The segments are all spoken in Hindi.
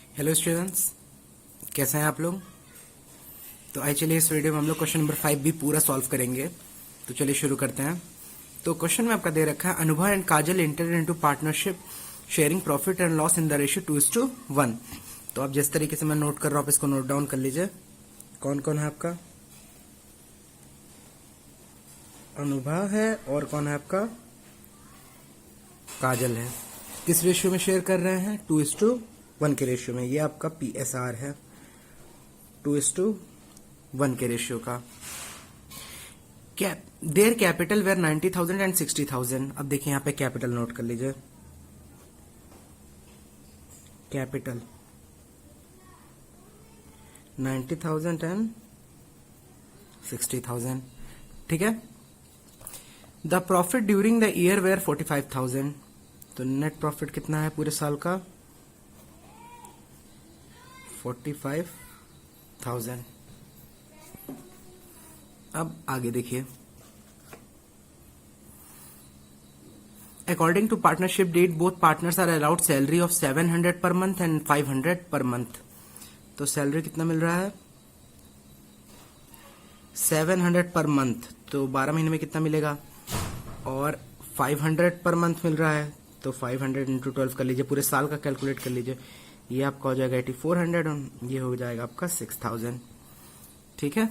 हेलो स्टूडेंट्स, कैसे हैं आप लोग। तो आइए चलिए इस वीडियो में हम लोग क्वेश्चन नंबर 5 भी पूरा सॉल्व करेंगे। तो चलिए शुरू करते हैं। तो क्वेश्चन में आपका दे रखा है अनुभव and Kajal enter into partnership sharing profit and loss in the ratio 2:1। तो आप जिस तरीके से मैं नोट कर रहा हूँ आप इसको नोट डाउन कर लीजिए। कौन कौन है आपका? अनुभव है और कौन है आपका? काजल है। किस रेशियो में शेयर कर रहे हैं? 2:1 के रेशियो में। ये आपका PSR है 2:1 के रेशियो का। Their capital were 90,000 and 60,000। अब देखिए यहाँ पे कैपिटल नोट कर लीजिए। कैपिटल 90,000 एंड 60,000, ठीक है। The profit during the year were 45,000। तो नेट प्रॉफिट कितना है पूरे साल का? 45,000। अब आगे देखिए। According to partnership deed both partners are allowed salary of 700 per month and 500 per month. तो सैलरी कितना मिल रहा है? 700 पर मंथ, तो 12 महीने में कितना मिलेगा? और 500 पर मंथ मिल रहा है, तो 500 इंटू 12 कर लीजिए, पूरे साल का कैलकुलेट कर लीजिए। ये आपका हो जाएगा 8400 और ये हो जाएगा आपका 6000, ठीक है।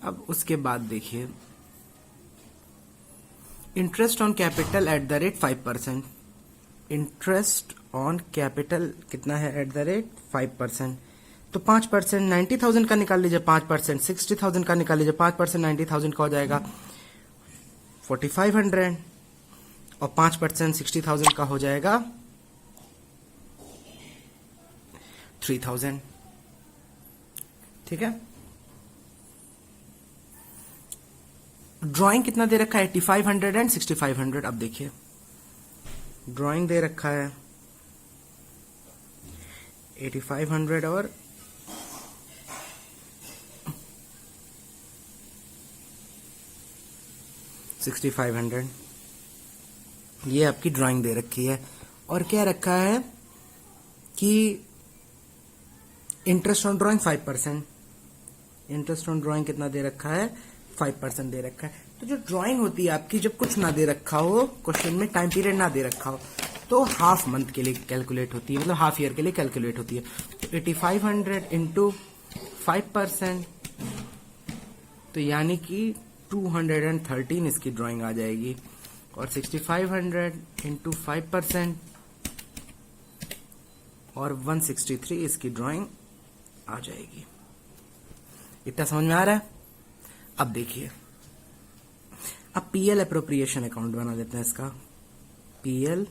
अब उसके बाद देखिए interest on capital at the rate 5%। Interest on capital कितना है एट द रेट 5%। तो 5% 90,000 का निकाल लीजिए, 5% 60,000 का निकाल लीजिए, 5% 90,000 का हो जाएगा 4500 और 5% 60,000 का हो जाएगा 3,000, ठीक है। ड्राइंग कितना दे रखा है? 8500 एंड 6500। अब देखिए ड्राइंग दे रखा है 8500 और 6500। ये आपकी ड्राइंग दे रखी है और क्या रखा है कि interest on drawing 5%। Interest on drawing कितना दे रखा है? 5% दे रखा है। तो जो ड्राइंग होती है आपकी, जब कुछ ना दे रखा हो, क्वेश्चन में टाइम पीरियड ना दे रखा हो, तो हाफ मंथ के लिए कैलकुलेट होती है, मतलब हाफ ईयर के लिए कैलकुलेट होती है। तो 8500 इंटू 5%, तो यानी कि 213 इसकी ड्राइंग आ जाएगी। और 6500 इंटू 5% और 163 इसकी ड्राइंग आ जाएगी। इतना समझ में आ रहा है? अब देखिए, अब PL एप्रोप्रिएशन अकाउंट बना लेते हैं इसका। PL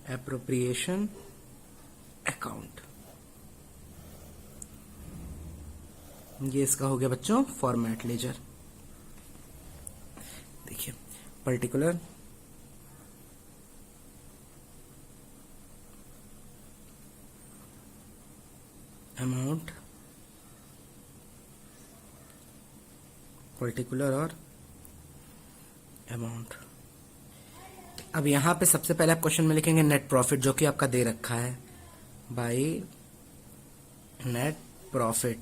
एप्रोप्रिएशन अकाउंट, ये इसका हो गया बच्चों फॉर्मेट लेजर। देखिए पर्टिकुलर अमाउंट, पर्टिकुलर और अमाउंट। अब यहां पे सबसे पहले आप क्वेश्चन में लिखेंगे नेट प्रॉफिट, जो कि आपका दे रखा है बाय नेट प्रॉफिट।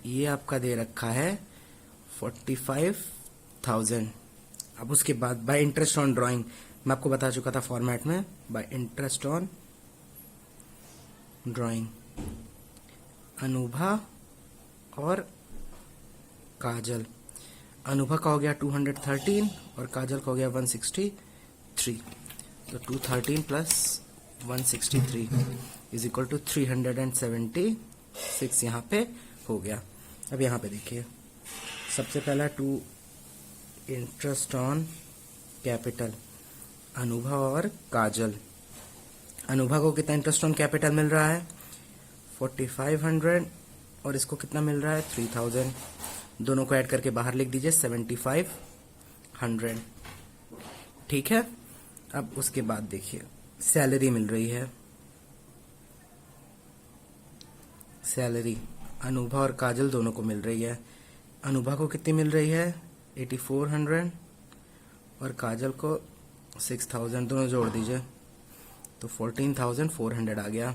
ये आपका दे रखा है 45,000। अब उसके बाद बाय इंटरेस्ट ऑन ड्राइंग, मैं आपको बता चुका था फॉर्मेट में, bye interest on drawing. Anubha और काजल, अनुभा का हो गया 213 और काजल का हो गया 163। तो 213 प्लस 163 इज इक्वल टू 376 यहाँ पे हो गया। अब यहाँ पे देखिए सबसे पहला टू इंटरेस्ट ऑन कैपिटल, अनुभा और काजल। अनुभा को कितना इंटरेस्ट ऑन कैपिटल मिल रहा है? 4500 और इसको कितना मिल रहा है? 3000। दोनों को ऐड करके बाहर लिख दीजिए 7500, ठीक है। अब उसके बाद देखिए सैलरी मिल रही है। सैलरी अनुभा और काजल दोनों को मिल रही है। अनुभा को कितनी मिल रही है? 8400 और काजल को 6000। दोनों जोड़ दीजिए तो 14,400 आ गया।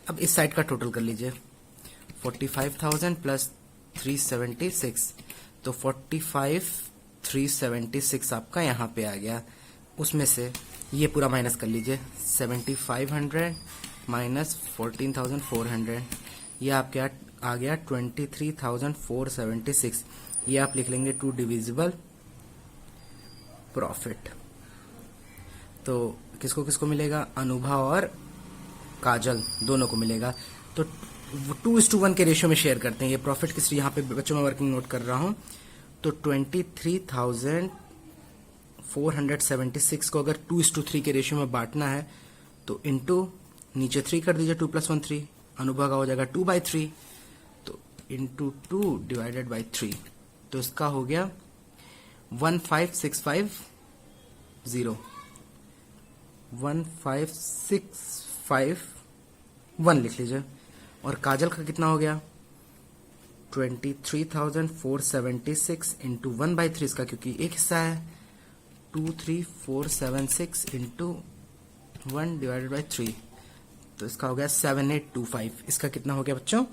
अब इस साइड का टोटल कर लीजिए, 45,000 प्लस 376, तो 45,376 आपका यहाँ पे आ गया। उसमें से ये पूरा माइनस कर लीजिए, 7,500 माइनस 14,400, ये आपके आ गया 23,476। ये आप लिख लेंगे टू डिविजिबल प्रॉफिट। तो किसको किसको मिलेगा, अनुभा और काजल दोनों को मिलेगा। तो 2:1 के रेशियो में शेयर करते हैं ये प्रॉफिट। किस यहाँ पे बच्चों में वर्किंग नोट कर रहा हूं, तो 23,476 को अगर 2:3 के रेशियो में बांटना है तो इनटू नीचे 3 कर दीजिए, 2 + 1 3, अनुभा का हो जाएगा 2/3, तो इनटू 2 डिवाइडेड बाई 3, तो इसका हो गया 15,650, 15,651 लिख लीजिए। और काजल का कितना हो गया, 23,476 इंटू 1/3 इसका, क्योंकि एक हिस्सा है, 23,476 इंटू 1 डिवाइडेड बाई 3, तो इसका हो गया 7,825। इसका कितना हो गया बच्चों,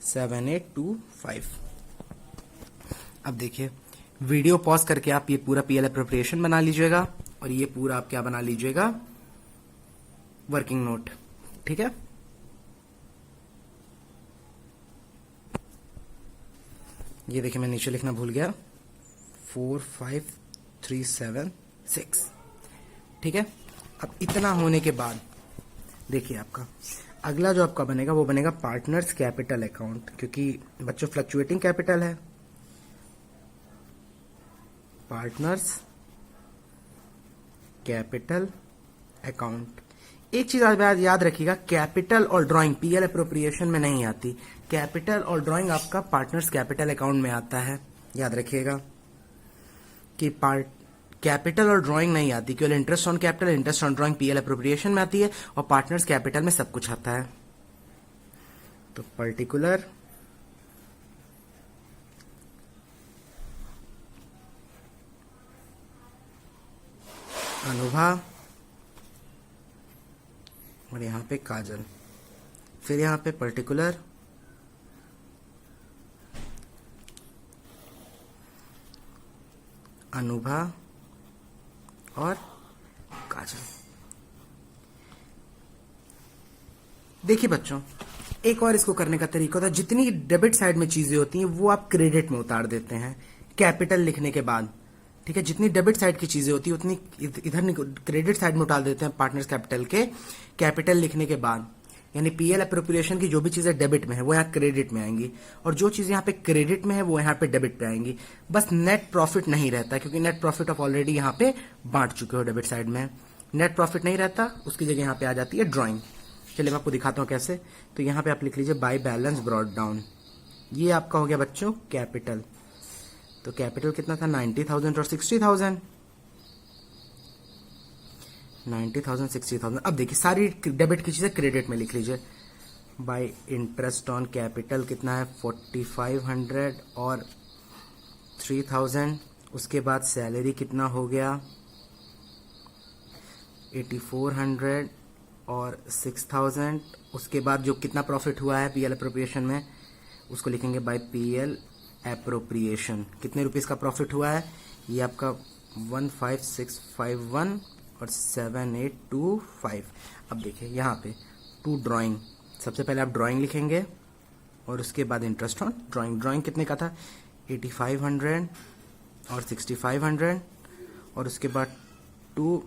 7,825। अब देखिए, वीडियो पॉज करके आप ये पूरा पीएल एप्रोप्रिएशन बना लीजिएगा और ये पूरा आप क्या बना लीजिएगा, वर्किंग नोट। ठीक है, ये देखिए मैं नीचे लिखना भूल गया, 45,376। ठीक है, अब इतना होने के बाद देखिए आपका अगला जो आपका बनेगा वो बनेगा पार्टनर्स कैपिटल अकाउंट, क्योंकि बच्चों फ्लक्चुएटिंग कैपिटल है। Partners capital account. एक चीज याद रखिएगा, कैपिटल और ड्राइंग पीएल अप्रोप्रिएशन में नहीं आती, कैपिटल और ड्राइंग आपका पार्टनर्स कैपिटल अकाउंट में आता है। याद रखिएगा कि कैपिटल और ड्राइंग नहीं आती, केवल interest on capital, interest on drawing PL appropriation में आती है और पार्टनर्स कैपिटल में सब कुछ आता है। तो पर्टिकुलर अनुभा और यहां पे काजल, फिर यहां पे पर्टिकुलर अनुभा और काजल। देखिए बच्चों, एक और इसको करने का तरीका होता है, जितनी डेबिट साइड में चीजें होती हैं वो आप क्रेडिट में उतार देते हैं कैपिटल लिखने के बाद। ठीक है, जितनी डेबिट साइड की चीजें होती है उतनी इधर क्रेडिट साइड में उतार देते हैं पार्टनर्स कैपिटल के कैपिटल लिखने के बाद। यानी पीएल अप्रोप्रिएशन की जो भी चीजें डेबिट में है वो यहाँ क्रेडिट में आएंगी और जो चीजें यहाँ पे क्रेडिट में है वो यहाँ पे डेबिट पे आएंगी। बस नेट प्रॉफिट नहीं रहता, क्योंकि नेट प्रॉफिट आप ऑलरेडी यहाँ पे बांट चुके हो डेबिट साइड में। नेट प्रॉफिट नहीं रहता, उसकी जगह यहाँ पे आ जाती है ड्रॉइंग। चलिए मैं आपको दिखाता हूँ कैसे। तो यहाँ पे आप लिख लीजिए बाय बैलेंस ब्रॉट डाउन, ये आपका हो गया बच्चों कैपिटल। तो कैपिटल कितना था, 90,000 और 60,000, 90,000 60,000। अब देखिए सारी डेबिट की चीजें क्रेडिट में लिख लीजिए। बाय इंटरेस्ट ऑन कैपिटल कितना है, 4,500 और 3,000। उसके बाद सैलरी कितना हो गया, 8,400 और 6,000। उसके बाद जो कितना प्रॉफिट हुआ है पीएल अप्रोप्रिएशन में उसको लिखेंगे बाय पीएल एप्रोप्रिएशन। कितने रुपीस का प्रॉफिट हुआ है, ये आपका 15,651 और 7,825। अब देखिए यहाँ पे टू ड्राइंग, सबसे पहले आप ड्राइंग लिखेंगे और उसके बाद इंटरेस्ट ऑन ड्राइंग। ड्राइंग कितने का था, 8,500 और 6,500 और उसके बाद 2